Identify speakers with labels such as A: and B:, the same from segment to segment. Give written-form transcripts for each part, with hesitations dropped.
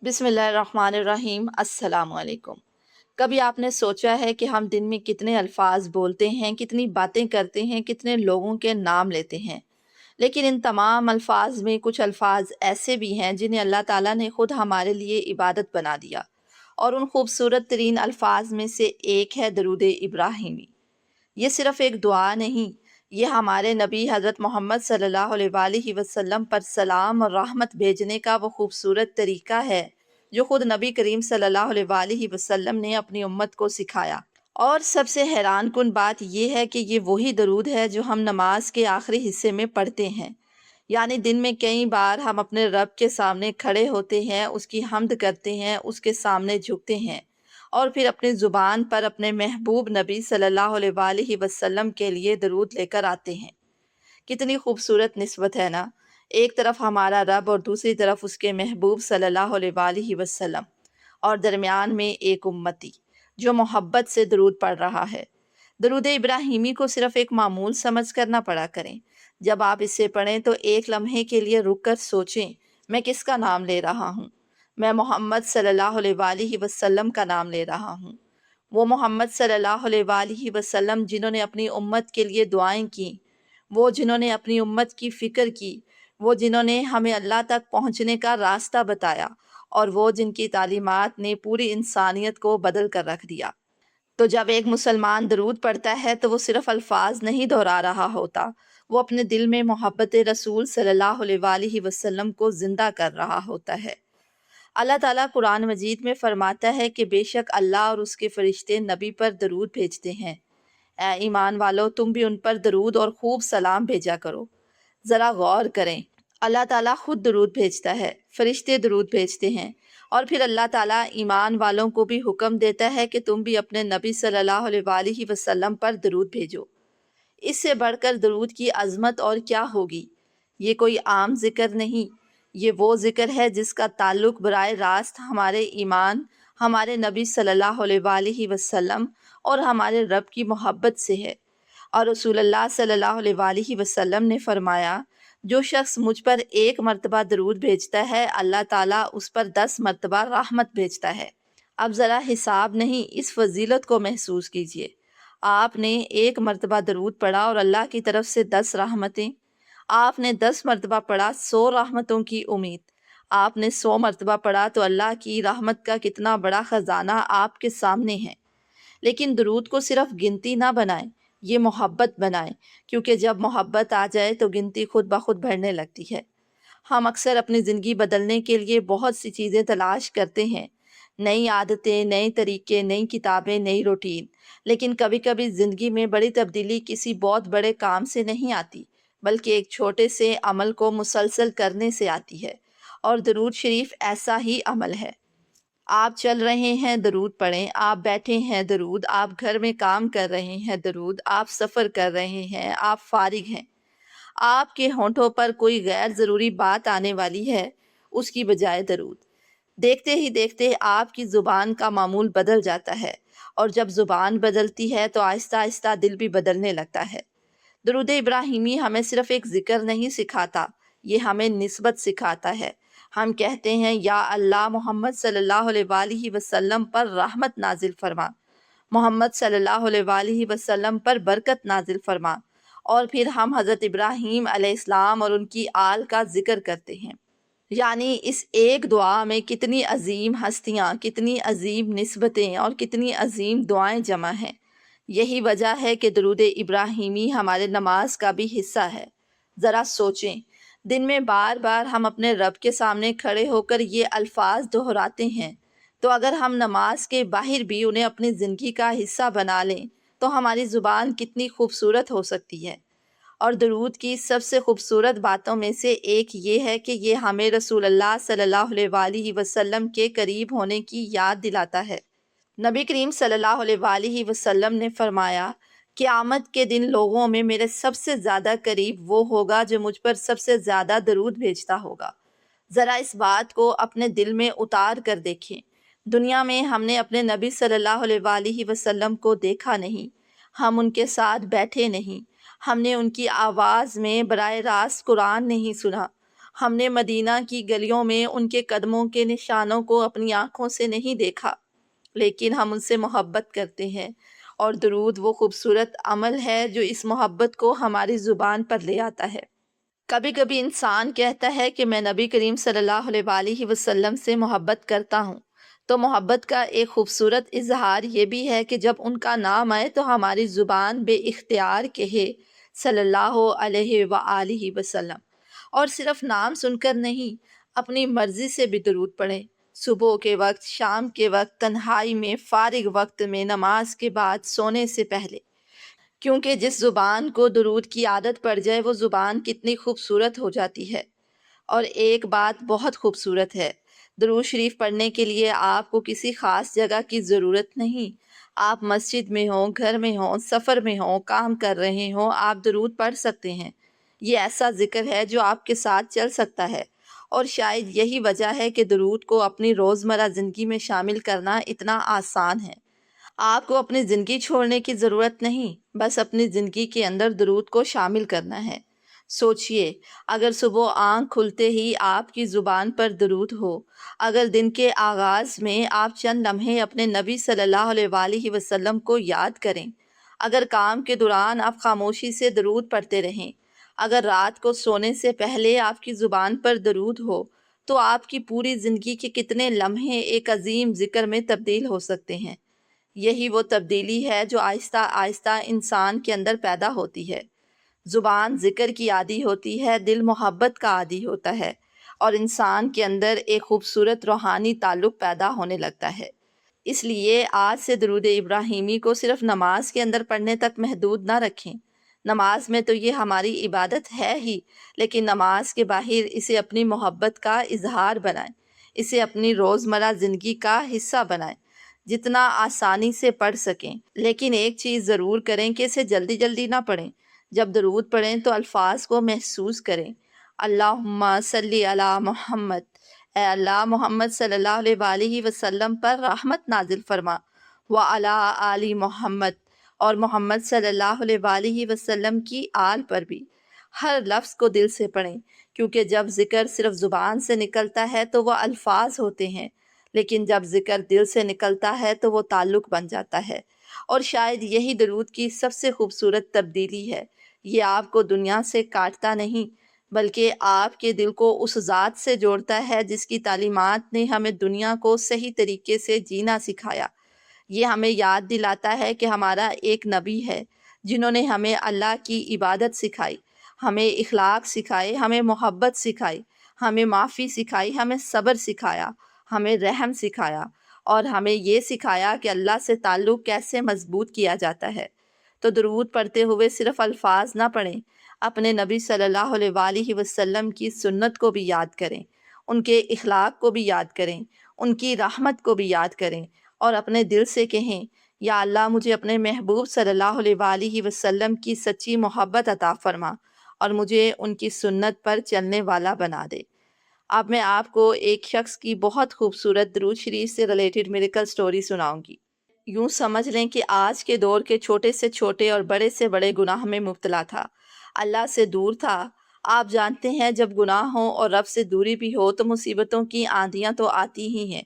A: بسم اللہ الرحمن الرحیم۔ السلام علیکم۔ کبھی آپ نے سوچا ہے کہ ہم دن میں کتنے الفاظ بولتے ہیں، کتنی باتیں کرتے ہیں، کتنے لوگوں کے نام لیتے ہیں، لیکن ان تمام الفاظ میں کچھ الفاظ ایسے بھی ہیں جنہیں اللہ تعالیٰ نے خود ہمارے لیے عبادت بنا دیا، اور ان خوبصورت ترین الفاظ میں سے ایک ہے درود ابراہیمی۔ یہ صرف ایک دعا نہیں، یہ ہمارے نبی حضرت محمد صلی اللہ علیہ وآلہ وسلم پر سلام اور رحمت بھیجنے کا وہ خوبصورت طریقہ ہے جو خود نبی کریم صلی اللہ علیہ وآلہ وسلم نے اپنی امت کو سکھایا۔ اور سب سے حیران کن بات یہ ہے کہ یہ وہی درود ہے جو ہم نماز کے آخری حصے میں پڑھتے ہیں، یعنی دن میں کئی بار ہم اپنے رب کے سامنے کھڑے ہوتے ہیں، اس کی حمد کرتے ہیں، اس کے سامنے جھکتے ہیں، اور پھر اپنی زبان پر اپنے محبوب نبی صلی اللہ علیہ وآلہ وسلم کے لیے درود لے کر آتے ہیں۔ کتنی خوبصورت نسبت ہے نا، ایک طرف ہمارا رب اور دوسری طرف اس کے محبوب صلی اللہ علیہ وآلہ وسلم، اور درمیان میں ایک امتی جو محبت سے درود پڑھ رہا ہے۔ درود ابراہیمی کو صرف ایک معمول سمجھ کر نہ پڑھا کریں۔ جب آپ اسے پڑھیں تو ایک لمحے کے لیے رک کر سوچیں، میں کس کا نام لے رہا ہوں؟ میں محمد صلی اللہ علیہ وآلہ وسلم کا نام لے رہا ہوں۔ وہ محمد صلی اللہ علیہ وآلہ وسلم جنہوں نے اپنی امت کے لیے دعائیں کیں، وہ جنہوں نے اپنی امت کی فکر کی، وہ جنہوں نے ہمیں اللہ تک پہنچنے کا راستہ بتایا، اور وہ جن کی تعلیمات نے پوری انسانیت کو بدل کر رکھ دیا۔ تو جب ایک مسلمان درود پڑھتا ہے تو وہ صرف الفاظ نہیں دہرا رہا ہوتا، وہ اپنے دل میں محبت رسول صلی اللہ علیہ وآلہ وسلم کو زندہ کر رہا ہوتا ہے۔ اللہ تعالیٰ قرآن مجید میں فرماتا ہے کہ بے شک اللہ اور اس کے فرشتے نبی پر درود بھیجتے ہیں۔ اے ایمان والو، تم بھی ان پر درود اور خوب سلام بھیجا کرو۔ ذرا غور کریں، اللہ تعالیٰ خود درود بھیجتا ہے، فرشتے درود بھیجتے ہیں، اور پھر اللہ تعالیٰ ایمان والوں کو بھی حکم دیتا ہے کہ تم بھی اپنے نبی صلی اللہ علیہ وآلہ وسلم پر درود بھیجو۔ اس سے بڑھ کر درود کی عظمت اور کیا ہوگی؟ یہ کوئی عام ذکر نہیں، یہ وہ ذکر ہے جس کا تعلق براہ راست ہمارے ایمان، ہمارے نبی صلی اللہ علیہ وآلہ وسلم اور ہمارے رب کی محبت سے ہے۔ اور رسول اللہ صلی اللہ علیہ وآلہ وسلم نے فرمایا، جو شخص مجھ پر ایک مرتبہ درود بھیجتا ہے، اللہ تعالیٰ اس پر 10 مرتبہ رحمت بھیجتا ہے۔ اب ذرا حساب نہیں، اس فضیلت کو محسوس کیجئے۔ آپ نے ایک مرتبہ درود پڑھا اور اللہ کی طرف سے 10 رحمتیں۔ آپ نے 10 مرتبہ پڑھا 100 رحمتوں کی امید۔ آپ نے 100 مرتبہ پڑھا تو اللہ کی رحمت کا کتنا بڑا خزانہ آپ کے سامنے ہے۔ لیکن درود کو صرف گنتی نہ بنائیں، یہ محبت بنائیں، کیونکہ جب محبت آ جائے تو گنتی خود بخود بڑھنے لگتی ہے۔ ہم اکثر اپنی زندگی بدلنے کے لیے بہت سی چیزیں تلاش کرتے ہیں، نئی عادتیں، نئے طریقے، نئی کتابیں، نئی روٹین، لیکن کبھی کبھی زندگی میں بڑی تبدیلی کسی بہت بڑے کام سے نہیں آتی، بلکہ ایک چھوٹے سے عمل کو مسلسل کرنے سے آتی ہے، اور درود شریف ایسا ہی عمل ہے۔ آپ چل رہے ہیں، درود پڑھیں۔ آپ بیٹھے ہیں، درود۔ آپ گھر میں کام کر رہے ہیں، درود۔ آپ سفر کر رہے ہیں، آپ فارغ ہیں، آپ کے ہونٹوں پر کوئی غیر ضروری بات آنے والی ہے، اس کی بجائے درود۔ دیکھتے ہی دیکھتے آپ کی زبان کا معمول بدل جاتا ہے، اور جب زبان بدلتی ہے تو آہستہ آہستہ دل بھی بدلنے لگتا ہے۔ درود ابراہیمی ہمیں صرف ایک ذکر نہیں سکھاتا، یہ ہمیں نسبت سکھاتا ہے۔ ہم کہتے ہیں، یا اللہ محمد صلی اللہ علیہ وآلہ وسلم پر رحمت نازل فرما، محمد صلی اللہ علیہ وآلہ وسلم پر برکت نازل فرما، اور پھر ہم حضرت ابراہیم علیہ السلام اور ان کی آل کا ذکر کرتے ہیں۔ یعنی اس ایک دعا میں کتنی عظیم ہستیاں، کتنی عظیم نسبتیں اور کتنی عظیم دعائیں جمع ہیں۔ یہی وجہ ہے کہ درود ابراہیمی ہمارے نماز کا بھی حصہ ہے۔ ذرا سوچیں، دن میں بار بار ہم اپنے رب کے سامنے کھڑے ہو کر یہ الفاظ دہراتے ہیں، تو اگر ہم نماز کے باہر بھی انہیں اپنی زندگی کا حصہ بنا لیں تو ہماری زبان کتنی خوبصورت ہو سکتی ہے۔ اور درود کی سب سے خوبصورت باتوں میں سے ایک یہ ہے کہ یہ ہمیں رسول اللہ صلی اللہ علیہ وآلہ وسلم کے قریب ہونے کی یاد دلاتا ہے۔ نبی کریم صلی اللہ علیہ وآلہ وسلم نے فرمایا، قیامت کے دن لوگوں میں میرے سب سے زیادہ قریب وہ ہوگا جو مجھ پر سب سے زیادہ درود بھیجتا ہوگا۔ ذرا اس بات کو اپنے دل میں اتار کر دیکھیں۔ دنیا میں ہم نے اپنے نبی صلی اللہ علیہ وآلہ وسلم کو دیکھا نہیں، ہم ان کے ساتھ بیٹھے نہیں، ہم نے ان کی آواز میں براہ راست قرآن نہیں سنا، ہم نے مدینہ کی گلیوں میں ان کے قدموں کے نشانوں کو اپنی آنکھوں سے نہیں دیکھا، لیکن ہم ان سے محبت کرتے ہیں، اور درود وہ خوبصورت عمل ہے جو اس محبت کو ہماری زبان پر لے آتا ہے۔ کبھی کبھی انسان کہتا ہے کہ میں نبی کریم صلی اللہ علیہ وآلہ وسلم سے محبت کرتا ہوں، تو محبت کا ایک خوبصورت اظہار یہ بھی ہے کہ جب ان کا نام آئے تو ہماری زبان بے اختیار کہے صلی اللہ علیہ وآلہ وسلم، اور صرف نام سن کر نہیں، اپنی مرضی سے بھی درود پڑھیں، صبح کے وقت، شام کے وقت، تنہائی میں، فارغ وقت میں، نماز کے بعد، سونے سے پہلے، کیونکہ جس زبان کو درود کی عادت پڑ جائے وہ زبان کتنی خوبصورت ہو جاتی ہے۔ اور ایک بات بہت خوبصورت ہے، درود شریف پڑھنے کے لیے آپ کو کسی خاص جگہ کی ضرورت نہیں۔ آپ مسجد میں ہوں، گھر میں ہوں، سفر میں ہوں، کام کر رہے ہوں، آپ درود پڑھ سکتے ہیں۔ یہ ایسا ذکر ہے جو آپ کے ساتھ چل سکتا ہے، اور شاید یہی وجہ ہے کہ درود کو اپنی روزمرہ زندگی میں شامل کرنا اتنا آسان ہے۔ آپ کو اپنی زندگی چھوڑنے کی ضرورت نہیں، بس اپنی زندگی کے اندر درود کو شامل کرنا ہے۔ سوچئے، اگر صبح آنکھ کھلتے ہی آپ کی زبان پر درود ہو، اگر دن کے آغاز میں آپ چند لمحے اپنے نبی صلی اللہ علیہ وآلہ وسلم کو یاد کریں، اگر کام کے دوران آپ خاموشی سے درود پڑھتے رہیں، اگر رات کو سونے سے پہلے آپ کی زبان پر درود ہو، تو آپ کی پوری زندگی کے کتنے لمحے ایک عظیم ذکر میں تبدیل ہو سکتے ہیں۔ یہی وہ تبدیلی ہے جو آہستہ آہستہ انسان کے اندر پیدا ہوتی ہے۔ زبان ذکر کی عادی ہوتی ہے، دل محبت کا عادی ہوتا ہے، اور انسان کے اندر ایک خوبصورت روحانی تعلق پیدا ہونے لگتا ہے۔ اس لیے آج سے درود ابراہیمی کو صرف نماز کے اندر پڑھنے تک محدود نہ رکھیں۔ نماز میں تو یہ ہماری عبادت ہے ہی، لیکن نماز کے باہر اسے اپنی محبت کا اظہار بنائیں، اسے اپنی روزمرہ زندگی کا حصہ بنائیں، جتنا آسانی سے پڑھ سکیں۔ لیکن ایک چیز ضرور کریں کہ اسے جلدی جلدی نہ پڑھیں۔ جب درود پڑھیں تو الفاظ کو محسوس کریں۔ اللہم صلی علی محمد، اے اللہ محمد صلی اللہ علیہ وآلہ وسلم پر رحمت نازل فرما، وعلی آل محمد، اور محمد صلی اللہ علیہ وآلہ وسلم کی آل پر بھی۔ ہر لفظ کو دل سے پڑھیں، کیونکہ جب ذکر صرف زبان سے نکلتا ہے تو وہ الفاظ ہوتے ہیں، لیکن جب ذکر دل سے نکلتا ہے تو وہ تعلق بن جاتا ہے۔ اور شاید یہی درود کی سب سے خوبصورت تبدیلی ہے۔ یہ آپ کو دنیا سے کاٹتا نہیں، بلکہ آپ کے دل کو اس ذات سے جوڑتا ہے جس کی تعلیمات نے ہمیں دنیا کو صحیح طریقے سے جینا سکھایا۔ یہ ہمیں یاد دلاتا ہے کہ ہمارا ایک نبی ہے جنہوں نے ہمیں اللہ کی عبادت سکھائی، ہمیں اخلاق سکھائے، ہمیں محبت سکھائی، ہمیں معافی سکھائی، ہمیں صبر سکھایا، ہمیں رحم سکھایا، اور ہمیں یہ سکھایا کہ اللہ سے تعلق کیسے مضبوط کیا جاتا ہے۔ تو درود پڑھتے ہوئے صرف الفاظ نہ پڑھیں، اپنے نبی صلی اللہ علیہ وآلہ وسلم کی سنت کو بھی یاد کریں، ان کے اخلاق کو بھی یاد کریں، ان کی رحمت کو بھی یاد کریں، اور اپنے دل سے کہیں، یا اللہ مجھے اپنے محبوب صلی اللہ علیہ وآلہ وسلم کی سچی محبت عطا فرما، اور مجھے ان کی سنت پر چلنے والا بنا دے۔ اب میں آپ کو ایک شخص کی بہت خوبصورت درود شریف سے ریلیٹڈ میریکل سٹوری سناؤں گی۔ یوں سمجھ لیں کہ آج کے دور کے چھوٹے سے چھوٹے اور بڑے سے بڑے گناہ میں مبتلا تھا، اللہ سے دور تھا۔ آپ جانتے ہیں جب گناہ ہو اور رب سے دوری بھی ہو تو مصیبتوں کی آندھیاں تو آتی ہی ہیں۔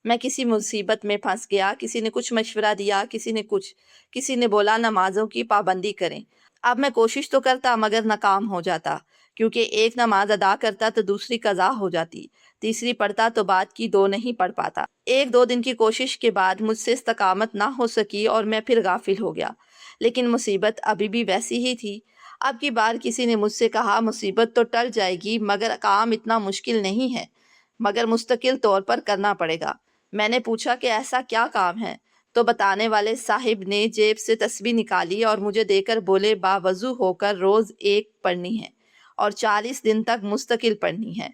A: میں کسی مصیبت میں پھنس گیا، کسی نے کچھ مشورہ دیا، کسی نے بولا نمازوں کی پابندی کریں۔ اب میں کوشش تو کرتا مگر ناکام ہو جاتا، کیونکہ ایک نماز ادا کرتا تو دوسری قضا ہو جاتی، تیسری پڑھتا تو بعد کی دو نہیں پڑھ پاتا۔ ایک دو دن کی کوشش کے بعد مجھ سے استقامت نہ ہو سکی اور میں پھر غافل ہو گیا، لیکن مصیبت ابھی بھی ویسی ہی تھی۔ اب کی بار کسی نے مجھ سے کہا مصیبت تو ٹل جائے گی مگر کام اتنا مشکل نہیں ہے، مگر مستقل طور پر کرنا پڑے گا۔ میں نے پوچھا کہ ایسا کیا کام ہے؟ تو بتانے والے صاحب نے جیب سے تسبیح نکالی اور مجھے دے کر بولے باوضو ہو کر روز ایک پڑھنی ہے اور 40 دن تک مستقل پڑھنی ہے۔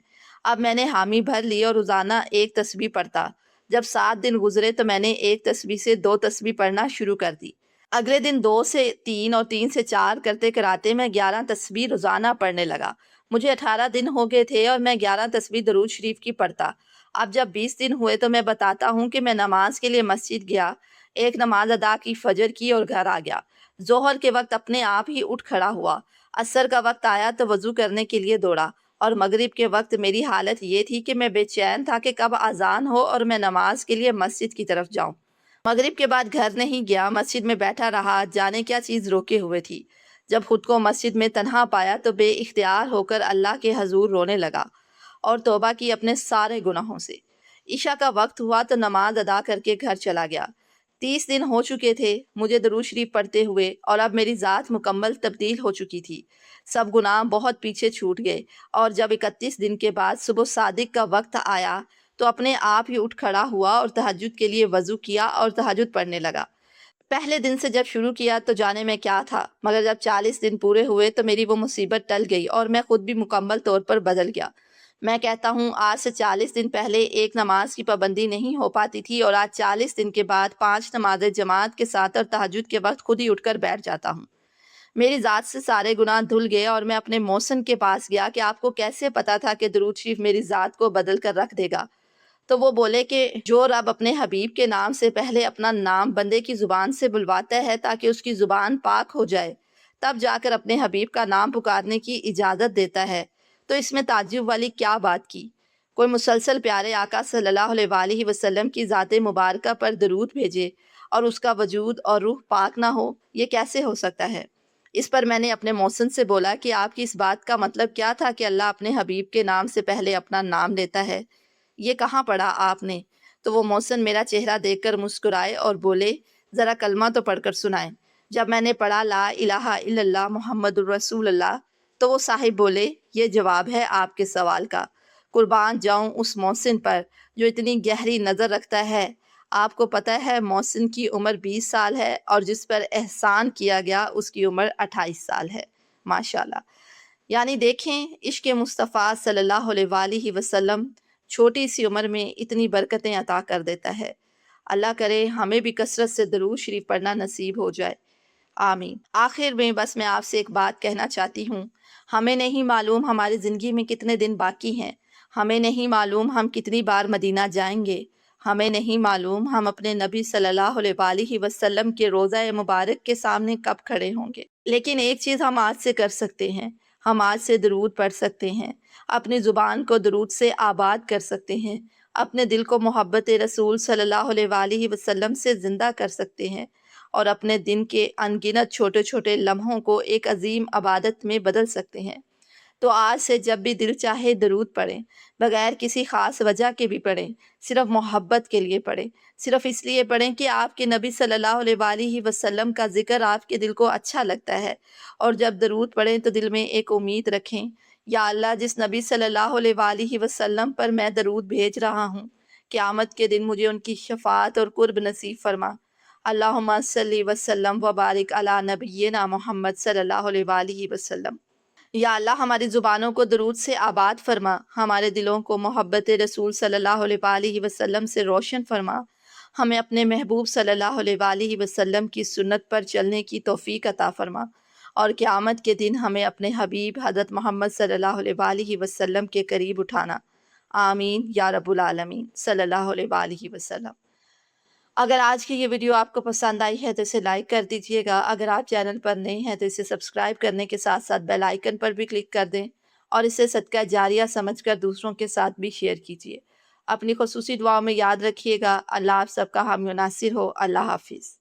A: اب میں نے حامی بھر لی اور روزانہ ایک تسبیح پڑھتا۔ جب 7 دن گزرے تو میں نے ایک تسبیح سے 2 تسبیح پڑھنا شروع کر دی۔ اگلے دن 2 سے 3 اور 3 سے 4 کرتے کراتے میں 11 تسبیح روزانہ پڑھنے لگا۔ مجھے 18 دن ہو گئے تھے اور میں 11 تسبیح درود شریف کی پڑھتا۔ اب جب 20 دن ہوئے تو میں بتاتا ہوں کہ میں نماز کے لیے مسجد گیا، ایک نماز ادا کی، فجر کی اور گھر آ گیا۔ ظہر کے وقت اپنے آپ ہی اٹھ کھڑا ہوا، عصر کا وقت آیا تو وضو کرنے کے لیے دوڑا، اور مغرب کے وقت میری حالت یہ تھی کہ میں بے چین تھا کہ کب اذان ہو اور میں نماز کے لیے مسجد کی طرف جاؤں۔ مغرب کے بعد گھر نہیں گیا، مسجد میں بیٹھا رہا، جانے کیا چیز روکے ہوئے تھی۔ جب خود کو مسجد میں تنہا پایا تو بے اختیار ہو کر اللہ کے حضور رونے لگا اور توبہ کی اپنے سارے گناہوں سے۔ عشاء کا وقت ہوا تو نماز ادا کر کے گھر چلا گیا۔ 30 دن ہو چکے تھے مجھے درود شریف پڑھتے ہوئے، اور اب میری ذات مکمل تبدیل ہو چکی تھی۔ سب گناہ بہت پیچھے چھوٹ گئے، اور جب 31 دن کے بعد صبح صادق کا وقت آیا تو اپنے آپ ہی اٹھ کھڑا ہوا اور تہجد کے لیے وضو کیا اور تہجد پڑھنے لگا۔ پہلے دن سے جب شروع کیا تو جانے میں کیا تھا، مگر جب 40 دن پورے ہوئے تو میری وہ مصیبت ٹل گئی اور میں خود بھی مکمل طور پر بدل گیا۔ میں کہتا ہوں آج سے 40 دن پہلے ایک نماز کی پابندی نہیں ہو پاتی تھی، اور آج 40 دن کے بعد 5 نمازیں جماعت کے ساتھ اور تہجد کے وقت خود ہی اٹھ کر بیٹھ جاتا ہوں۔ میری ذات سے سارے گناہ دھل گئے، اور میں اپنے محسن کے پاس گیا کہ آپ کو کیسے پتا تھا کہ درود شریف میری ذات کو بدل کر رکھ دے گا؟ تو وہ بولے کہ جو رب اپنے حبیب کے نام سے پہلے اپنا نام بندے کی زبان سے بلواتا ہے تاکہ اس کی زبان پاک ہو جائے، تب جا کر اپنے حبیب کا نام پکارنے کی اجازت دیتا ہے، تو اس میں تعجب والی کیا بات کی؟ کوئی مسلسل پیارے آقا صلی اللہ علیہ وآلہ وسلم کی ذات مبارکہ پر درود بھیجے اور اس کا وجود اور روح پاک نہ ہو، یہ کیسے ہو سکتا ہے؟ اس پر میں نے اپنے محسن سے بولا کہ آپ کی اس بات کا مطلب کیا تھا کہ اللہ اپنے حبیب کے نام سے پہلے اپنا نام لیتا ہے؟ یہ کہاں پڑھا آپ نے؟ تو وہ محسن میرا چہرہ دیکھ کر مسکرائے اور بولے ذرا کلمہ تو پڑھ کر سنائیں۔ جب میں نے پڑھا لا الہ الا اللہ محمد الرسول اللہ، تو وہ صاحب بولے یہ جواب ہے آپ کے سوال کا۔ قربان جاؤں اس محسن پر جو اتنی گہری نظر رکھتا ہے۔ آپ کو پتہ ہے محسن کی عمر 20 سال ہے، اور جس پر احسان کیا گیا اس کی عمر 28 سال ہے۔ ماشاءاللہ۔ یعنی دیکھیں عشق مصطفیٰ صلی اللہ علیہ وآلہ وسلم چھوٹی سی عمر میں اتنی برکتیں عطا کر دیتا ہے۔ اللہ کرے ہمیں بھی کثرت سے درود شریف پڑھنا نصیب ہو جائے، آمین۔ آخر میں بس میں آپ سے ایک بات کہنا چاہتی ہوں، ہمیں نہیں معلوم ہماری زندگی میں کتنے دن باقی ہیں، ہمیں نہیں معلوم ہم کتنی بار مدینہ جائیں گے، ہمیں نہیں معلوم ہم اپنے نبی صلی اللہ علیہ وآلہ وسلم کے روضہ مبارک کے سامنے کب کھڑے ہوں گے۔ لیکن ایک چیز ہم آج سے کر سکتے ہیں، ہم آج سے درود پڑھ سکتے ہیں، اپنی زبان کو درود سے آباد کر سکتے ہیں، اپنے دل کو محبت رسول صلی اللہ علیہ وآلہ وسلم سے زندہ کر سکتے ہیں، اور اپنے دن کے ان گنت چھوٹے چھوٹے لمحوں کو ایک عظیم عبادت میں بدل سکتے ہیں۔ تو آج سے جب بھی دل چاہے درود پڑھیں، بغیر کسی خاص وجہ کے بھی پڑھیں، صرف محبت کے لیے پڑھیں، صرف اس لیے پڑھیں کہ آپ کے نبی صلی اللہ علیہ وآلہ وسلم کا ذکر آپ کے دل کو اچھا لگتا ہے، اور جب درود پڑھیں تو دل میں ایک امید رکھیں، یا اللہ جس نبی صلی اللہ علیہ وآلہ وسلم پر میں درود بھیج رہا ہوں، قیامت کے دن مجھے ان کی شفاعت اور قرب نصیب فرما۔ اللہم صلی وسلم وبارک علی نبینا محمد صلی اللہ علیہ وآلہ وسلم۔ یا اللہ ہماری زبانوں کو درود سے آباد فرما، ہمارے دلوں کو محبت رسول صلی اللہ علیہ وآلہ وسلم سے روشن فرما، ہمیں اپنے محبوب صلی اللہ علیہ وآلہ وسلم کی سنت پر چلنے کی توفیق عطا فرما، اور قیامت کے دن ہمیں اپنے حبیب حضرت محمد صلی اللہ علیہ وآلہ وسلم کے قریب اٹھانا، آمین یا رب العالمین صلی اللہ علیہ وآلہ وسلم۔ اگر آج کی یہ ویڈیو آپ کو پسند آئی ہے تو اسے لائک کر دیجئے گا، اگر آپ چینل پر نئے ہیں تو اسے سبسکرائب کرنے کے ساتھ ساتھ بیل آئیکن پر بھی کلک کر دیں، اور اسے صدقہ جاریہ سمجھ کر دوسروں کے ساتھ بھی شیئر کیجئے۔ اپنی خصوصی دعاؤں میں یاد رکھیے گا۔ اللہ آپ سب کا حامی و ناصر ہو۔ اللہ حافظ۔